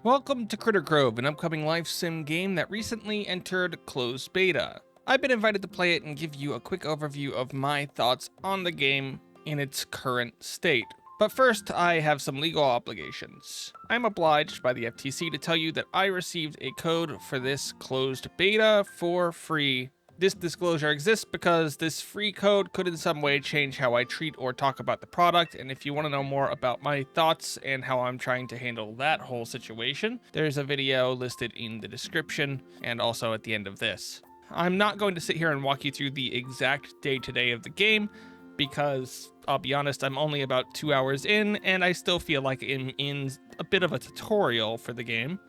Welcome to Critter Cove, an upcoming life sim game that recently entered closed beta. I've been invited to play it and give you a quick overview of my thoughts on the game in its current state. But first, I have some legal obligations. I'm obliged by the FTC to tell you that I received a code for this closed beta for free. This disclosure exists because this free code could in some way change how I treat or talk about the product, and if you want to know more about my thoughts and how I'm trying to handle that whole situation, there's a video listed in the description and also at the end of this. I'm not going to sit here and walk you through the exact day-to-day of the game because, I'll be honest, I'm only about 2 hours in and I still feel like I'm in a bit of a tutorial for the game.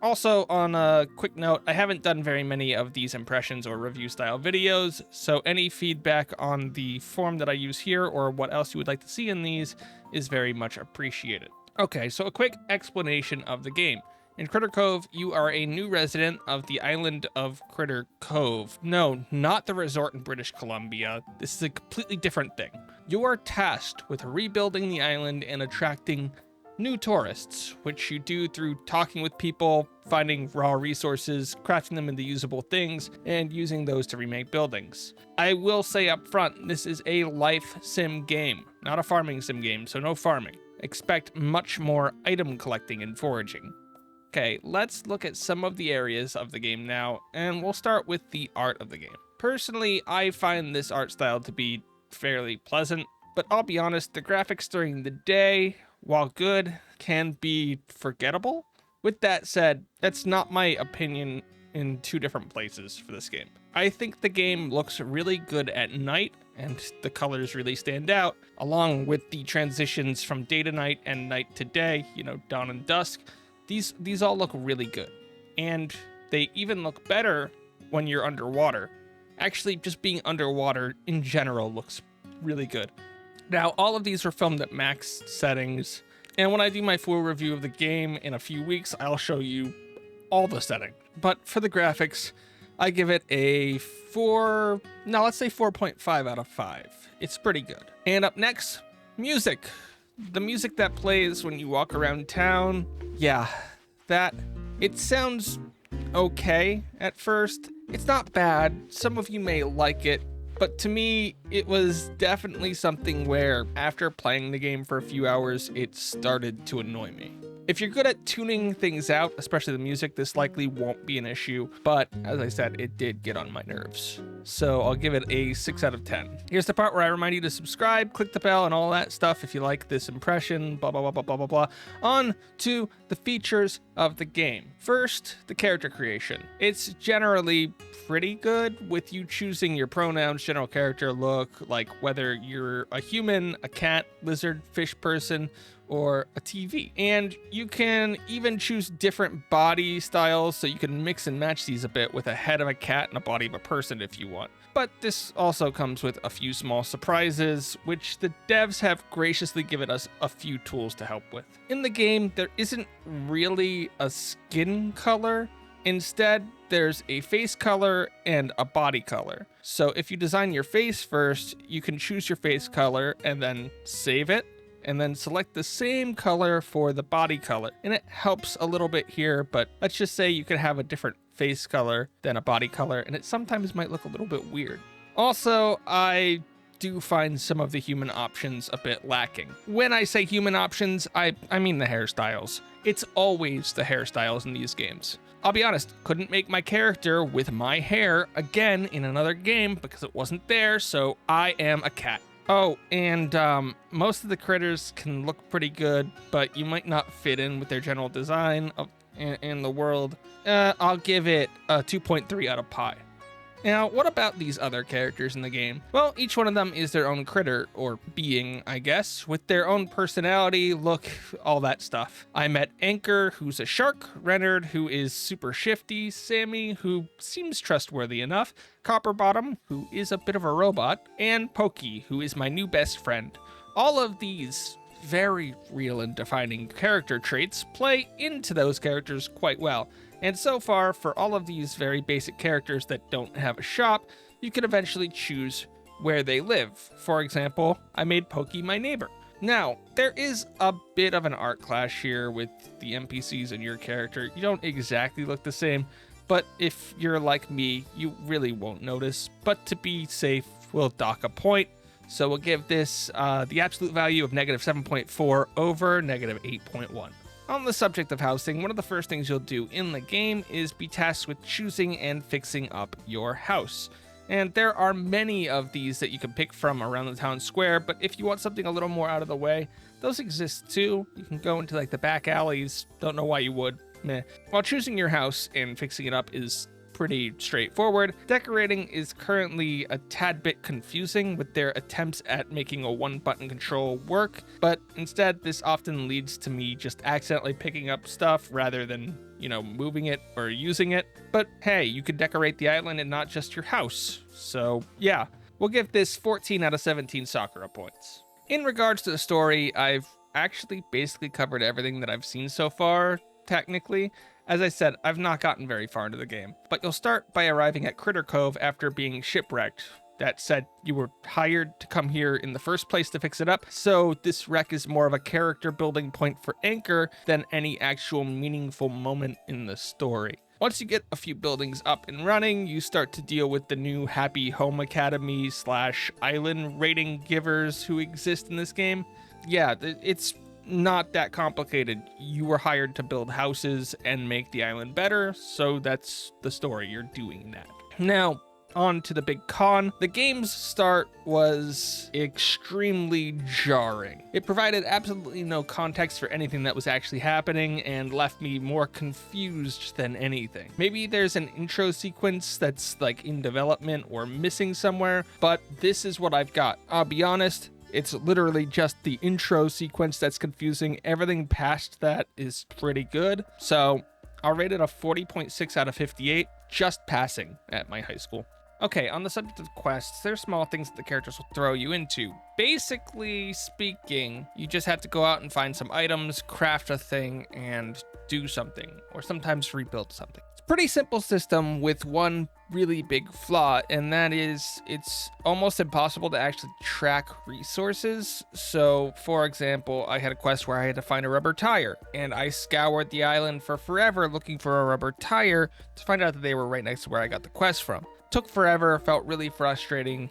Also, on a quick note, I haven't done very many of these impressions or review style videos, so any feedback on the form that I use here or what else you would like to see in these is very much appreciated. Okay, so a quick explanation of the game. In Critter Cove, you are a new resident of the island of Critter Cove. No, not the resort in British Columbia. This is a completely different thing. You are tasked with rebuilding the island and attracting new tourists, which you do through talking with people, finding raw resources, crafting them into usable things, and using those to remake buildings. I will say up front, this is a life sim game, not a farming sim game, so no farming. Expect much more item collecting and foraging. Okay, let's look at some of the areas of the game now, and we'll start with the art of the game. Personally, I find this art style to be fairly pleasant, but I'll be honest, the graphics during the day, while good, can be forgettable. With that said, that's not my opinion in two different places for this game. I think the game looks really good at night, and the colors really stand out, along with the transitions from day to night and night to day, dawn and dusk. These all look really good, and they even look better when you're underwater. Actually, just being underwater in general looks really good. Now, all of these were filmed at max settings, and when I do my full review of the game in a few weeks, I'll show you all the settings. But for the graphics, I give it a 4.5 out of 5. It's pretty good. And up next, music. The music that plays when you walk around town, it sounds okay at first. It's not bad. Some of you may like it. But to me, it was definitely something where, after playing the game for a few hours, it started to annoy me. If you're good at tuning things out, especially the music, this likely won't be an issue, but as I said, it did get on my nerves. So I'll give it a 6 out of 10. Here's the part where I remind you to subscribe, click the bell, and all that stuff if you like this impression, blah, blah, blah, blah, blah, blah, blah. On to the features of the game. First, the character creation. It's generally pretty good with you choosing your pronouns, general character look, like whether you're a human, a cat, lizard, fish person, or a TV. And you can even choose different body styles, so you can mix and match these a bit with a head of a cat and a body of a person if you want. But this also comes with a few small surprises, which the devs have graciously given us a few tools to help with. In the game, there isn't really a skin color. Instead, there's a face color and a body color. So if you design your face first, you can choose your face color and then save it, and then select the same color for the body color. And it helps a little bit here, but let's just say you could have a different face color than a body color, and it sometimes might look a little bit weird. Also, I do find some of the human options a bit lacking. When I say human options, I mean the hairstyles. It's always the hairstyles in these games. I'll be honest, couldn't make my character with my hair again in another game because it wasn't there, so I am a cat. Oh, and most of the critters can look pretty good, but you might not fit in with their general design in the world. I'll give it a 2.3 out of pi. Now, what about these other characters in the game? Well, each one of them is their own critter, or being, I guess, with their own personality, look, all that stuff. I met Anchor, who's a shark, Renard, who is super shifty, Sammy, who seems trustworthy enough, Copperbottom, who is a bit of a robot, and Pokey, who is my new best friend. All of these very real and defining character traits play into those characters quite well. And so far, for all of these very basic characters that don't have a shop, you can eventually choose where they live. For example, I made Pokey my neighbor. Now, there is a bit of an art clash here with the NPCs and your character. You don't exactly look the same, but if you're like me, you really won't notice. But to be safe, we'll dock a point. So we'll give this the absolute value of -7.4 over -8.1. On the subject of housing, one of the first things you'll do in the game is be tasked with choosing and fixing up your house. And there are many of these that you can pick from around the town square, but if you want something a little more out of the way, those exist too. You can go into like the back alleys, don't know why you would, meh. While choosing your house and fixing it up is pretty straightforward, decorating is currently a tad bit confusing with their attempts at making a one-button control work, but instead this often leads to me just accidentally picking up stuff rather than, moving it or using it. But hey, you could decorate the island and not just your house. So yeah, we'll give this 14 out of 17 Sakura points. In regards to the story, I've actually basically covered everything that I've seen so far, technically. As I said, I've not gotten very far into the game, but you'll start by arriving at Critter Cove after being shipwrecked. That said, you were hired to come here in the first place to fix it up, so this wreck is more of a character building point for Anchor than any actual meaningful moment in the story. Once you get a few buildings up and running, you start to deal with the new Happy Home Academy / island rating givers who exist in this game. Yeah, it's not that complicated. You were hired to build houses and make the island better, so that's the story. You're doing that. Now, on to the big con. The game's start was extremely jarring. It provided absolutely no context for anything that was actually happening and left me more confused than anything. Maybe there's an intro sequence that's like in development or missing somewhere, but this is what I've got. I'll be honest, it's literally just the intro sequence that's confusing. Everything past that is pretty good. So I'll rate it a 40.6 out of 58, just passing at my high school. Okay, on the subject of quests, there's small things that the characters will throw you into. Basically speaking, you just have to go out and find some items, craft a thing, and do something, or sometimes rebuild something. It's a pretty simple system with one really big flaw, and that is it's almost impossible to actually track resources. So, for example, I had a quest where I had to find a rubber tire, and I scoured the island for forever looking for a rubber tire to find out that they were right next to where I got the quest from. Took forever, felt really frustrating.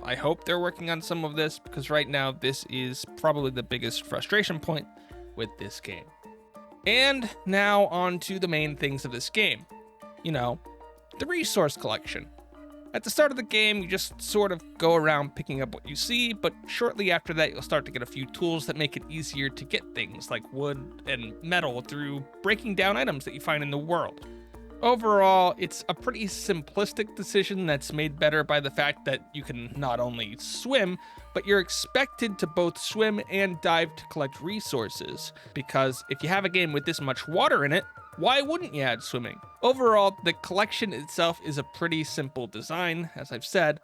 I hope they're working on some of this, because right now this is probably the biggest frustration point with this game. And now on to the main things of this game. The resource collection. At the start of the game, you just sort of go around picking up what you see, but shortly after that, you'll start to get a few tools that make it easier to get things like wood and metal through breaking down items that you find in the world. Overall, it's a pretty simplistic decision that's made better by the fact that you can not only swim, but you're expected to both swim and dive to collect resources. Because if you have a game with this much water in it, why wouldn't you add swimming? Overall, the collection itself is a pretty simple design, as I've said,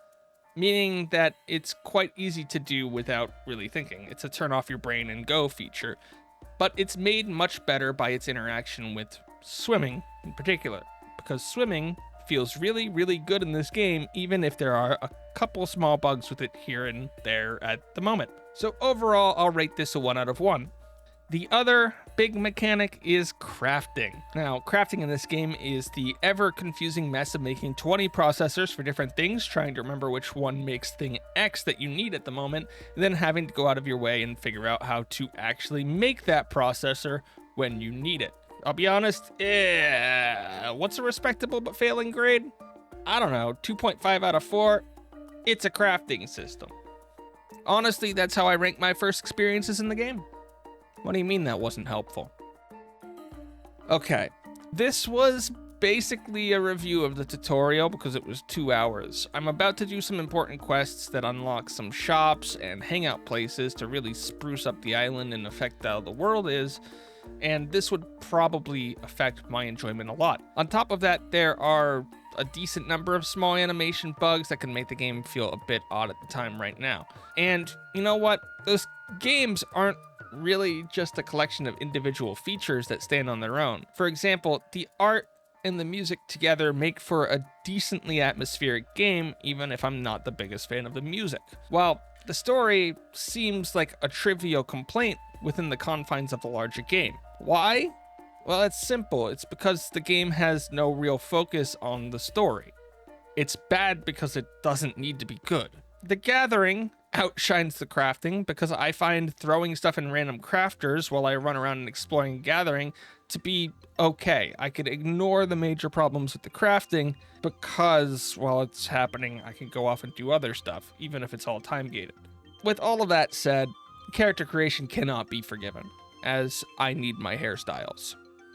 meaning that it's quite easy to do without really thinking. It's a turn off your brain and go feature, but it's made much better by its interaction with swimming in particular, because swimming feels really, really good in this game, even if there are a couple small bugs with it here and there at the moment. So overall, I'll rate this a 1 out of 1. The other big mechanic is crafting. Now, crafting in this game is the ever-confusing mess of making 20 processors for different things, trying to remember which one makes thing X that you need at the moment, and then having to go out of your way and figure out how to actually make that processor when you need it. I'll be honest, what's a respectable but failing grade? I don't know, 2.5 out of 4. It's a crafting system. Honestly, that's how I rank my first experiences in the game. What do you mean that wasn't helpful? Okay, this was basically a review of the tutorial because it was 2 hours. I'm about to do some important quests that unlock some shops and hangout places to really spruce up the island and affect how the world is, and this would probably affect my enjoyment a lot. On top of that, there are a decent number of small animation bugs that can make the game feel a bit odd at the time right now. And you know what? Those games aren't really just a collection of individual features that stand on their own. For example, the art and the music together make for a decently atmospheric game, even if I'm not the biggest fan of the music. While The story seems like a trivial complaint within the confines of the larger game. Why? Well, it's simple. It's because the game has no real focus on the story. It's bad because it doesn't need to be good. The gathering outshines the crafting because I find throwing stuff in random crafters while I run around and exploring and gathering to be okay. I could ignore the major problems with the crafting because while it's happening, I can go off and do other stuff, even if it's all time gated. With all of that said, character creation cannot be forgiven, as I need my hairstyles.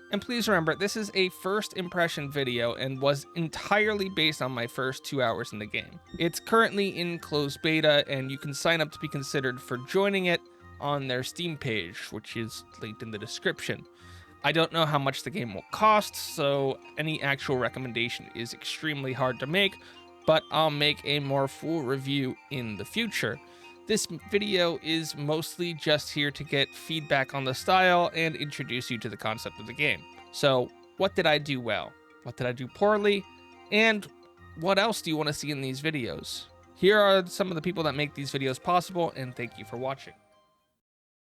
And please remember, this is a first impression video and was entirely based on my first 2 hours in the game. It's currently in closed beta, and you can sign up to be considered for joining it on their Steam page, which is linked in the description. I don't know how much the game will cost, so any actual recommendation is extremely hard to make, but I'll make a more full review in the future. This video is mostly just here to get feedback on the style and introduce you to the concept of the game. So, what did I do well? What did I do poorly? And what else do you want to see in these videos? Here are some of the people that make these videos possible, and thank you for watching.